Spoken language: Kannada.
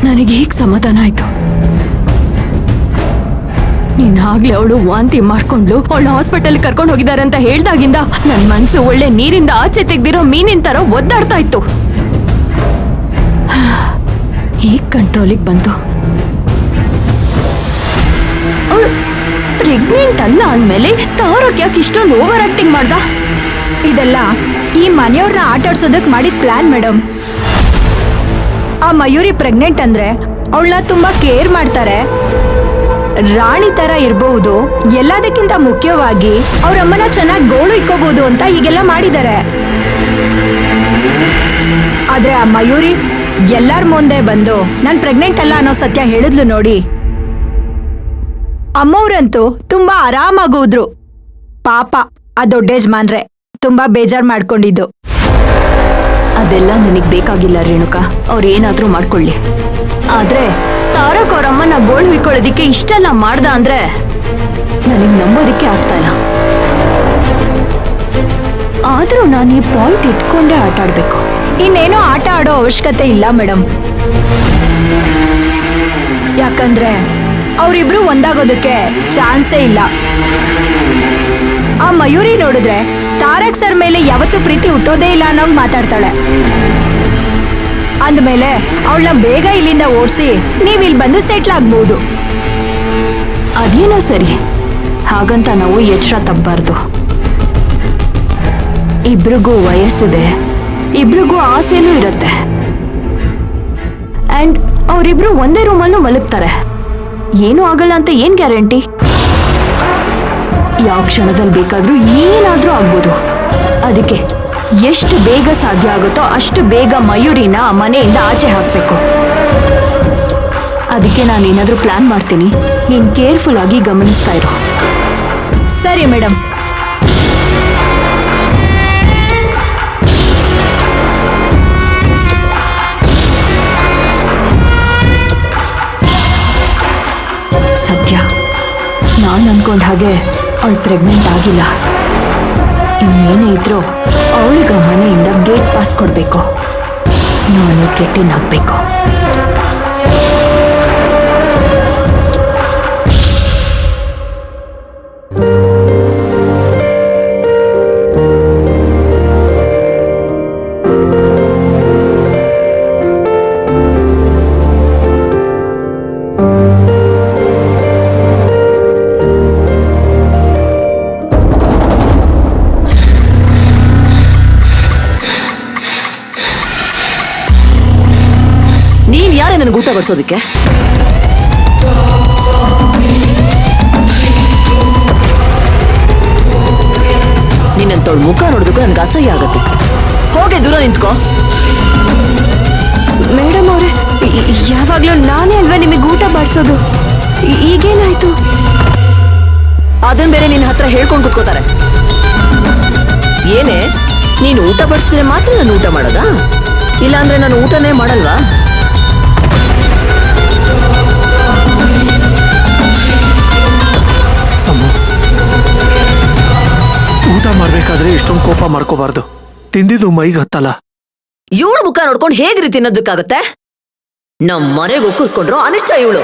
ನನಗೆ ಈಗ ಸಮಾಧಾನ ಆಯ್ತು. ನೀನಾಗ್ಲೇ ಅವಳು ವಾಂತಿ ಮಾಡ್ಕೊಂಡ್ಲು, ಅವಳು ಹಾಸ್ಪಿಟಲ್ ಕರ್ಕೊಂಡು ಹೋಗಿದ್ದಾರೆ ಅಂತ ಹೇಳ್ದಾಗಿಂದ ನನ್ ಮನ್ಸು ಒಳ್ಳೆ ನೀರಿಂದ ಆಚೆ ತೆಗ್ದಿರೋ ಮೀನಿನ ತರ ಒದ್ದಾಡ್ತಾ ಇತ್ತು. ಈಗ ಕಂಟ್ರೋಲಿಗೆ ಬಂತು. ಅವಳು ಪ್ರೆಗ್ನೆಂಟ್ ಅಲ್ಲ ಅಂದ್ಮೇಲೆ ತಾರಕ್ ಯಾಕೆ ಇಷ್ಟೊಂದು ಓವರ್ ಆಕ್ಟಿಂಗ್ ಮಾಡ್ದ? ಇದೆಲ್ಲ ಈ ಮನೆಯವ್ರನ್ನ ಆಟಾಡ್ಸೋದಕ್ ಮಾಡಿದ ಪ್ಲಾನ್ ಮೇಡಮ್. ಆ ಮಯೂರಿ ಪ್ರೆಗ್ನೆಂಟ್ ಅಂದ್ರೆ ಅವಳನ್ನ ತುಂಬಾ ಕೇರ್ ಮಾಡ್ತಾರೆ, ರಾಣಿ ತರ ಇರಬಹುದು, ಎಲ್ಲದಕ್ಕಿಂತ ಮುಖ್ಯವಾಗಿ ಅವ್ರಮ್ಮನ ಚೆನ್ನಾಗಿ ಗೋಳು ಇಕ್ಕೋಬಹುದು ಅಂತ ಹೀಗೆಲ್ಲ ಮಾಡಿದ್ದಾರೆ. ಆದ್ರೆ ಆ ಮಯೂರಿ ಎಲ್ಲಾರ ಮುಂದೆ ಬಂದು ನಾನ್ ಪ್ರೆಗ್ನೆಂಟ್ ಅಲ್ಲ ಅನ್ನೋ ಸತ್ಯ ಹೇಳಿದ್ಲು ನೋಡಿ. ಅಮ್ಮವ್ರಂತೂ ತುಂಬಾ ಆರಾಮಾಗೋದ್ರು. ಪಾಪ ಆ ದೊಡ್ಡ ಯಜಮಾನ್ರೆ ತುಂಬಾ ಬೇಜಾರ್ ಮಾಡ್ಕೊಂಡಿದ್ದು. ಅದೆಲ್ಲ ನನಗ್ ಬೇಕಾಗಿಲ್ಲ ರೇಣುಕಾ, ಅವ್ರೇನಾದ್ರೂ ಮಾಡ್ಕೊಳ್ಳಿ. ಆದ್ರೆ ತಾರಕ್ ಅವ್ರಮ್ಮನ ಗೋಳು ಹುಯ್ಕೊಳ್ಳೋದಿಕ್ಕೆ ಇಷ್ಟೆಲ್ಲ ಮಾಡ್ದ ಅಂದ್ರೆ ನನಗ್ ನಂಬೋದಿಕ್ಕೆ ಆಗ್ತಾ ಇಲ್ಲ. ಆದ್ರೂ ನಾನು ಈ ಪಾಯಿಂಟ್ ಇಟ್ಕೊಂಡೇ ಆಟ ಆಡ್ಬೇಕು. ಇನ್ನೇನೋ ಆಟ ಆಡೋ ಅವಶ್ಯಕತೆ ಇಲ್ಲ ಮೇಡಮ್. ಯಾಕಂದ್ರೆ ಅವರಿಬ್ರು ಒಂದಾಗೋದಕ್ಕೆ ಚಾನ್ಸೇ ಇಲ್ಲ. ಆ ಮಯೂರಿ ನೋಡಿದ್ರೆ ತಾರಕ್ ಸರ್ ಮೇಲೆ ಯಾವತ್ತೂ ಪ್ರೀತಿ ಹುಟ್ಟೋದೇ ಇಲ್ಲ ಅನ್ನೋಂಗ್ ಮಾತಾಡ್ತಾಳೆ. ಅಂದ್ಮೇಲೆ ಅವಳನ್ನ ಬೇಗ ಇಲ್ಲಿಂದ ಓಡಿಸಿ ನೀವ್ ಇಲ್ಲಿ ಬಂದು ಸೆಟ್ಲ್ ಆಗ್ಬಹುದು. ಅದೇನೋ ಸರಿ, ಹಾಗಂತ ನಾವು ಎಚ್ಚರ ತಪ್ಪಬಾರ್ದು. ಇಬ್ರಿಗೂ ವಯಸ್ಸಿದೆ, ಇಬ್ರಿಗೂ ಆಸೆನೂ ಇರುತ್ತೆ. ಅಂಡ್ ಅವರಿಬ್ರು ಒಂದೇ ರೂಮಲ್ಲೂ ಮಲಗ್ತಾರೆ. ಏನೂ ಆಗಲ್ಲ ಅಂತ ಏನ್ ಗ್ಯಾರಂಟಿ? ಯಾವ ಕ್ಷಣದಲ್ಲಿ ಬೇಕಾದ್ರೂ ಏನಾದ್ರೂ ಆಗ್ಬೋದು. ಅದಕ್ಕೆ ಎಷ್ಟು ಬೇಗ ಸಾಧ್ಯ ಆಗುತ್ತೋ ಅಷ್ಟು ಬೇಗ ಮಯೂರಿನ ಮನೆಯಿಂದ ಆಚೆ ಹಾಕ್ಬೇಕು. ಅದಕ್ಕೆ ನಾನೇನಾದ್ರೂ ಪ್ಲಾನ್ ಮಾಡ್ತೀನಿ, ನೀನ್ ಕೇರ್ಫುಲ್ ಆಗಿ ಗಮನಿಸ್ತಾ ಇರು. ಸರಿ ಮೇಡಮ್. ಸತ್ಯ, ನಾನು ಅನ್ಕೊಂಡ ಹಾಗೆ ಅವಳು ಪ್ರೆಗ್ನೆಂಟ್ ಆಗಿಲ್ಲ. ಇನ್ನೇನೇ ಇದ್ರೂ ಅವಳಿಗೆ ಮನೆಯಿಂದ ಗೇಟ್ ಪಾಸ್ ಕೊಡ್ಬೇಕು. ನಾನು ಕೆಟ್ಟಿನ ಹಾಕ್ಬೇಕು. ನನಗೆ ಊಟ ಬಡಿಸೋದಕ್ಕೆ ನಿನ್ನಂತವಳು ಮುಖ ನೋಡೋದಕ್ಕೂ ನನಗೆ ಅಸಹ್ಯ ಆಗತ್ತೆ. ಹೋಗೆ ದೂರ ನಿಂತ್ಕೋ. ಮೇಡಮ್ ಅವ್ರೆ, ಯಾವಾಗ್ಲೂ ನಾನೇ ಅಲ್ವಾ ನಿಮಗೆ ಊಟ ಬಡಿಸೋದು? ಈಗೇನಾಯ್ತು? ಅದನ್ ಬೇರೆ ನಿನ್ನ ಹತ್ರ ಹೇಳ್ಕೊಂಡು ಕುತ್ಕೋತಾರೆ. ಏನೇ, ನೀನು ಊಟ ಬಡಿಸಿದ್ರೆ ಮಾತ್ರ ನಾನು ಊಟ ಮಾಡೋದಾ? ಇಲ್ಲಾಂದ್ರೆ ನಾನು ಊಟನೇ ಮಾಡಲ್ವಾ? ಊಟ ಮಾಡ್ಬೇಕಾದ್ರೆ ಇಷ್ಟೊಂದು ಕೋಪ ಮಾಡ್ಕೋಬಾರ್ದು. ತಿಂದಿದ್ದು ಮೈಗೆ ಹತ್ತಲ್ಲ. ಇವಳು ಮುಖ ನೋಡ್ಕೊಂಡು ಹೇಗ್ರಿ ತಿನ್ನೋದಕ್ಕಾಗತ್ತೆ? ನಮ್ಮ ಮನೆಗೆ ಒಕ್ಕಿಸ್ಕೊಂಡ್ರು ಅನಿಷ್ಟ ಇವಳು.